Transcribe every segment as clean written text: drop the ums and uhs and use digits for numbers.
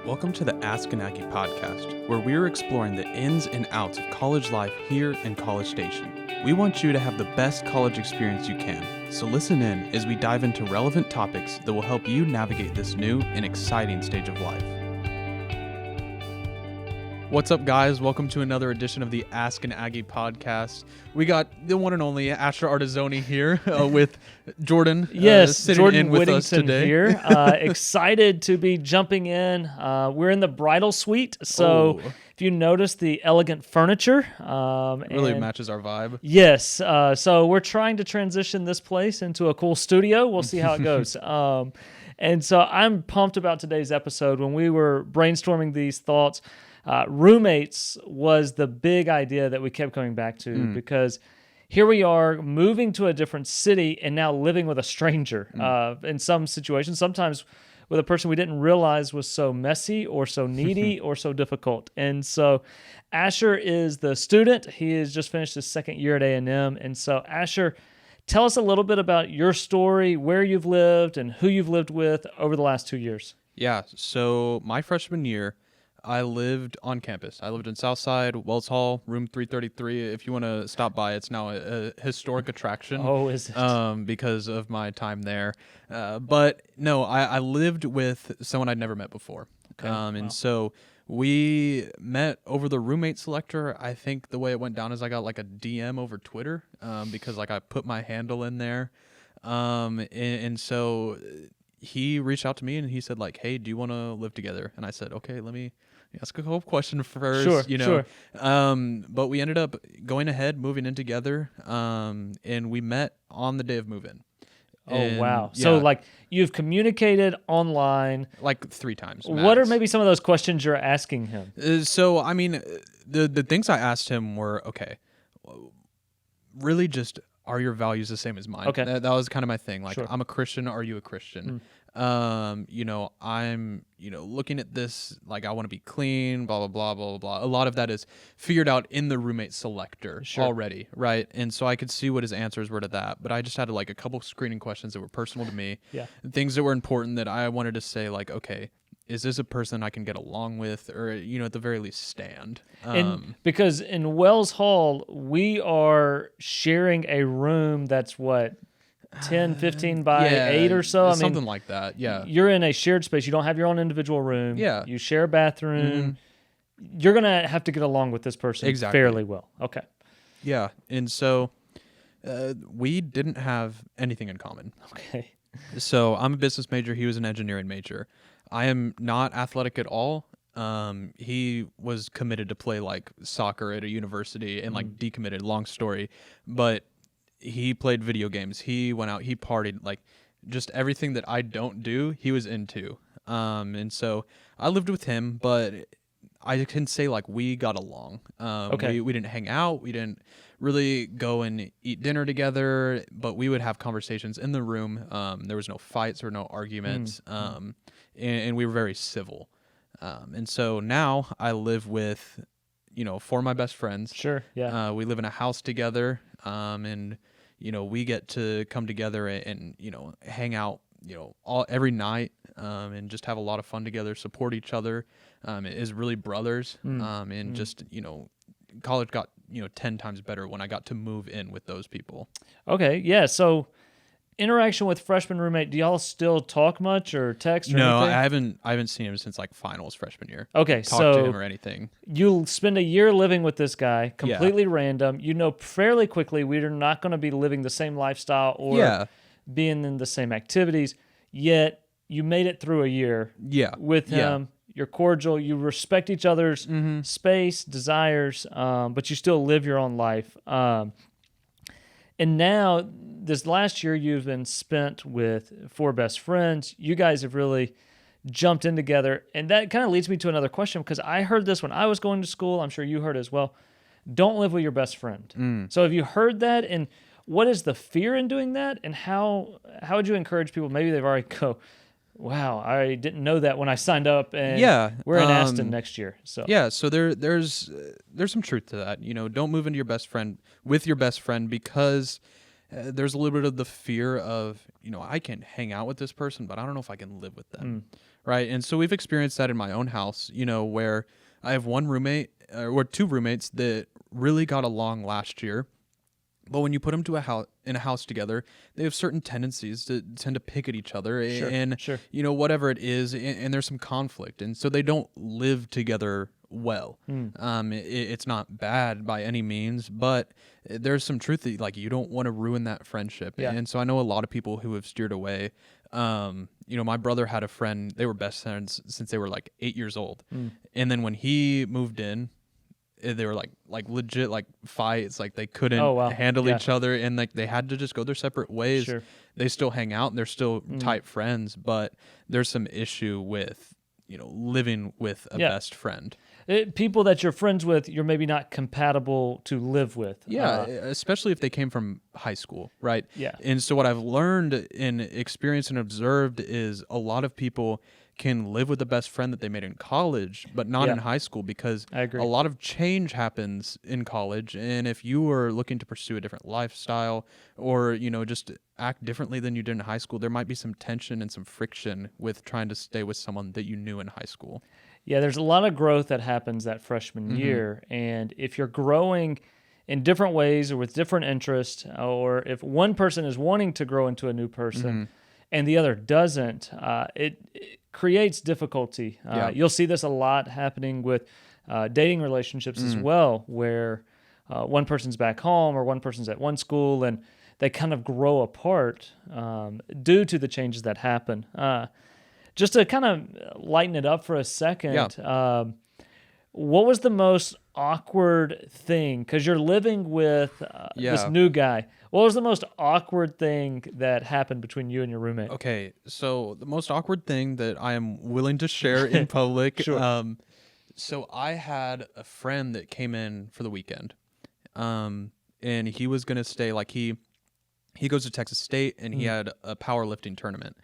Welcome to the Ask an Aggie podcast, where we are exploring the ins and outs of college life here in College Station. We want you to have the best college experience you can, so listen in as we dive into relevant topics that will help you navigate this new and exciting stage of life. What's up, guys? Welcome to another edition of the Ask an Aggie podcast. We got the one and only Asher Artizzoni here with Jordan. Sitting Jordan in with Whittington us today. here. Excited to be jumping in. We're in the bridal suite, so if you notice the elegant furniture, Really matches our vibe. Yes, so we're trying to transition this place into a cool studio. We'll see how it goes. And so I'm pumped about today's episode. When we were brainstorming these thoughts, roommates was the big idea that we kept coming back to because here we are moving to a different city and now living with a stranger in some situations, sometimes with a person we didn't realize was so messy or so needy or so difficult. And so Asher is the student. He has just finished his second year at A&M. And so Asher, tell us a little bit about your story, where you've lived and who you've lived with over the last 2 years. Yeah, so my freshman year, I lived on campus. I lived in Southside, Wells Hall, room 333. If you want to stop by, it's now a historic attraction. Oh, is it? Because of my time there. But no, I lived with someone I'd never met before. Okay. And so we met over the roommate selector. I think the way it went down is I got like a DM over Twitter because like I put my handle in there. And so he reached out to me and he said like, "Hey, do you want to live together?" And I said, "Okay, let me ask a couple questions first." Sure. But we ended up going ahead, moving in together, and we met on the day of move-in. Oh, wow. Yeah, So, like, you've communicated online. like 3 times. What are max. maybe some of those questions you're asking him? So, I mean, the things I asked him were, okay, really just, are your values the same as mine? Okay. That was kind of my thing. Like, Sure. I'm a Christian. Are you a Christian? I'm, looking at this, like, I want to be clean, blah, blah, blah, blah, blah, blah. A lot of that is figured out in the roommate selector already, right? And so I could see what his answers were to that, but I just had like a couple screening questions that were personal to me. Yeah. Things that were important that I wanted to say, like, okay, is this a person I can get along with, or, at the very least stand? And because in Wells Hall, we are sharing a room that's what, 10, 15 by 8 or so? I mean, something like that, yeah. You're in a shared space. You don't have your own individual room. Yeah. You share a bathroom. You're going to have to get along with this person fairly well. Okay. Yeah, and so we didn't have anything in common. Okay. So I'm a business major. He was an engineering major. I am not athletic at all. He was committed to play like soccer at a university and like decommitted, long story. But he played video games. He went out, he partied, like just everything that I don't do, he was into. And so I lived with him, but I can say like we got along. Okay. We didn't hang out. We didn't really go and eat dinner together, but we would have conversations in the room. There was no fights or no arguments. And we were very civil. And so now I live with, 4 of my best friends. Sure, yeah. We live in a house together, and, we get to come together and hang out, every night, and just have a lot of fun together, support each other. It is really brothers, and just, college got, 10 times better when I got to move in with those people. Okay, yeah, so interaction with freshman roommate, do y'all still talk much or text or No, anything? I haven't seen him since like finals freshman year. Okay, Talked to him or anything. You'll spend a year living with this guy, completely random. You know fairly quickly we're not going to be living the same lifestyle or being in the same activities, yet you made it through a year with him. You're cordial. You respect each other's space, desires, but you still live your own life. And now, this last year, you've been spent with 4 best friends. You guys have really jumped in together. And that kind of leads me to another question, because I heard this when I was going to school. I'm sure you heard as well. Don't live with your best friend. So have you heard that? And what is the fear in doing that? And how would you encourage people? Maybe they've already go, wow, I didn't know that when I signed up. And we're in Aston next year. So so there's some truth to that. Don't move into your best friend with your best friend, because there's a little bit of the fear of, I can hang out with this person, but I don't know if I can live with them. Right. And so we've experienced that in my own house, where I have one roommate or two roommates that really got along last year. But when you put them in a house together, they have certain tendencies to tend to pick at each other and whatever it is, and there's some conflict, and so they don't live together well. It's not bad by any means, but there's some truth that like you don't want to ruin that friendship. And so I know a lot of people who have steered away. My brother had a friend, they were best friends since they were like 8 years old. And then when he moved in, they were like legit like fights, like they couldn't handle each other, and like they had to just go their separate ways. They still hang out and they're still tight friends, but there's some issue with living with a best friend. People that you're friends with, you're maybe not compatible to live with. Especially if they came from high school, right? And so what I've learned and experienced and observed is a lot of people can live with the best friend that they made in college, but not in high school, because I agree. A lot of change happens in college. And if you are looking to pursue a different lifestyle or, just act differently than you did in high school, there might be some tension and some friction with trying to stay with someone that you knew in high school. Yeah, there's a lot of growth that happens that freshman year. And if you're growing in different ways or with different interests, or if one person is wanting to grow into a new person and the other doesn't, it creates difficulty. You'll see this a lot happening with dating relationships as well, where one person's back home or one person's at one school and they kind of grow apart due to the changes that happen. Just to kind of lighten it up for a second, what was the most awkward thing? Because you're living with this new guy. What was the most awkward thing that happened between you and your roommate? Okay, so the most awkward thing that I am willing to share in public. So I had a friend that came in for the weekend, and he was gonna stay. Like he goes to Texas State, and he had a powerlifting tournament,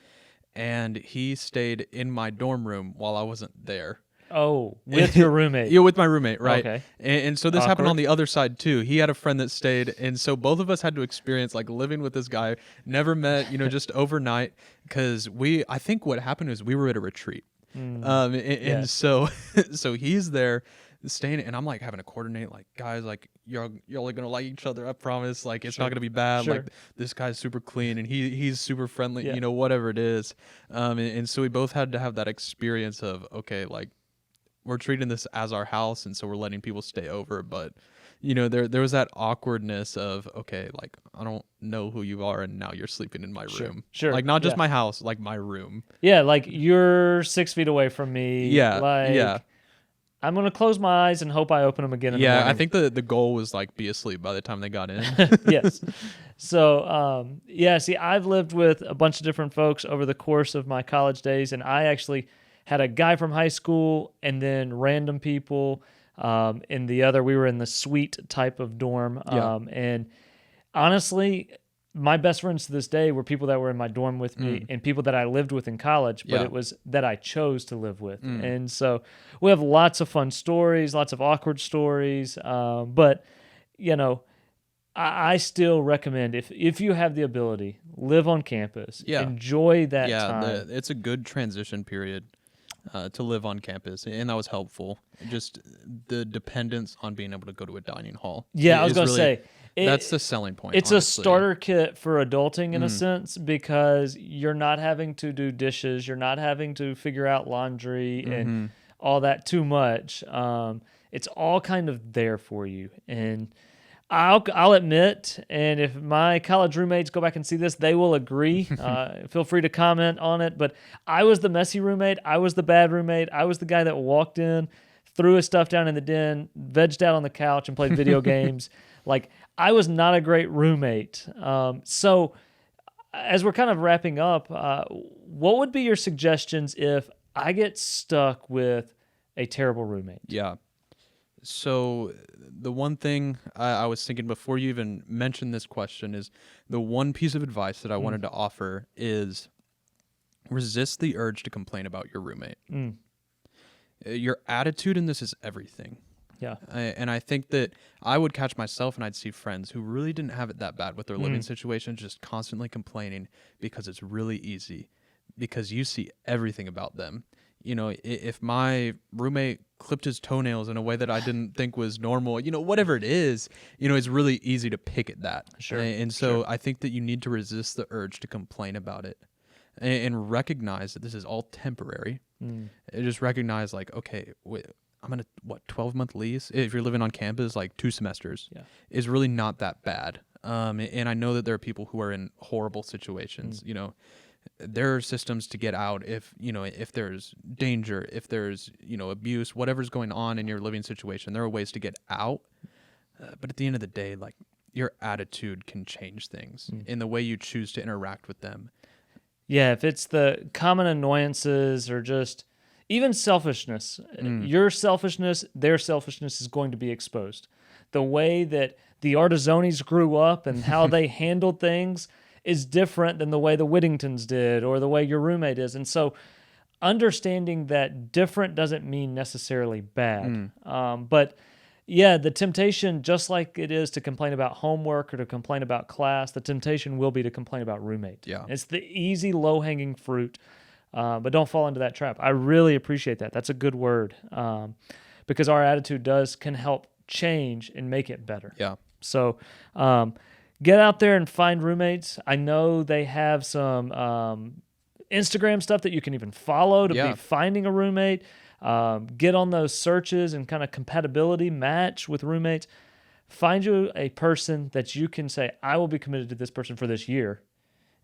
and he stayed in my dorm room while I wasn't there. Oh, with your roommate. Yeah, with my roommate, right. Okay. And so this happened on the other side too. He had a friend that stayed, and so both of us had to experience like living with this guy, never met, just overnight, because I think what happened is we were at a retreat. And so he's there staying, and I'm like having to coordinate, like, guys, like y'all are gonna like each other, I promise, like it's not gonna be bad. Like this guy's super clean and he's super friendly, whatever it is. And so we both had to have that experience of, okay, like we're treating this as our house, and so we're letting people stay over, but there was that awkwardness of, okay, like I don't know who you are, and now you're sleeping in my room. Like not just my house, like my room. Yeah, like you're 6 feet away from me. I'm gonna close my eyes and hope I open them again in the morning. I think the goal was like be asleep by the time they got in. Yes. So see, I've lived with a bunch of different folks over the course of my college days, and I actually had a guy from high school and then random people. In the other, we were in the suite type of dorm. And honestly, my best friends to this day were people that were in my dorm with me and people that I lived with in college, but it was that I chose to live with. And so we have lots of fun stories, lots of awkward stories. But, I still recommend if you have the ability, live on campus, enjoy that time. It's a good transition period. To live on campus, and that was helpful. Just the dependence on being able to go to a dining hall. Yeah, I was going to say that's the selling point. It's honestly. A starter kit for adulting in a sense, because you're not having to do dishes, you're not having to figure out laundry and all that too much. It's all kind of there for you, and I'll admit, and if my college roommates go back and see this, they will agree. Feel free to comment on it. But I was the messy roommate. I was the bad roommate. I was the guy that walked in, threw his stuff down in the den, vegged out on the couch, and played video games. Like, I was not a great roommate. So as we're kind of wrapping up, what would be your suggestions if I get stuck with a terrible roommate? Yeah. So the one thing I was thinking before you even mentioned this question is the one piece of advice that I wanted to offer is resist the urge to complain about your roommate. Your attitude in this is everything. Yeah. And I think that I would catch myself and I'd see friends who really didn't have it that bad with their living situation, just constantly complaining because it's really easy, because you see everything about them. You know, if my roommate clipped his toenails in a way that I didn't think was normal, you know, whatever it is, you know, it's really easy to pick at that. Sure. And so I think that you need to resist the urge to complain about it and recognize that this is all temporary. And just recognize, like, okay, wait, I'm going to, 12-month lease? If you're living on campus, like 2 semesters is really not that bad. And I know that there are people who are in horrible situations, you know. There are systems to get out if, you know, if there's danger, if there's, you know, abuse, whatever's going on in your living situation, there are ways to get out. But at the end of the day, like, your attitude can change things in the way you choose to interact with them. Yeah, if it's the common annoyances or just even selfishness, your selfishness, their selfishness is going to be exposed. The way that the Artizonis grew up and how they handled things is different than the way the Whittingtons did or the way your roommate is. And so understanding that different doesn't mean necessarily bad. But yeah, the temptation, just like it is to complain about homework or to complain about class, the temptation will be to complain about roommate. Yeah. It's the easy, low-hanging fruit, but don't fall into that trap. I really appreciate that. That's a good word, because our attitude can help change and make it better. Yeah. So get out there and find roommates. I know they have some Instagram stuff that you can even follow to be finding a roommate. Get on those searches and kind of compatibility match with roommates. Find you a person that you can say, I will be committed to this person for this year,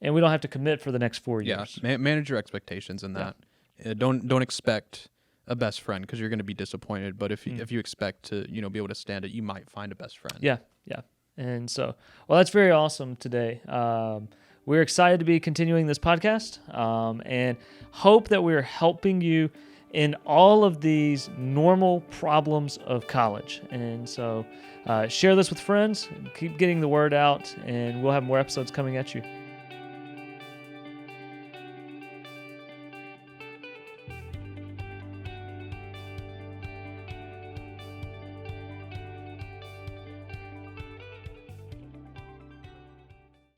and we don't have to commit for the next 4 years. Yeah, manage your expectations in that. Don't expect a best friend, because you're going to be disappointed. But if you expect to, you know, be able to stand it, you might find a best friend. Yeah. And so, well, that's very awesome today. We're excited to be continuing this podcast, and hope that we're helping you in all of these normal problems of college. And so share this with friends, keep getting the word out, and we'll have more episodes coming at you.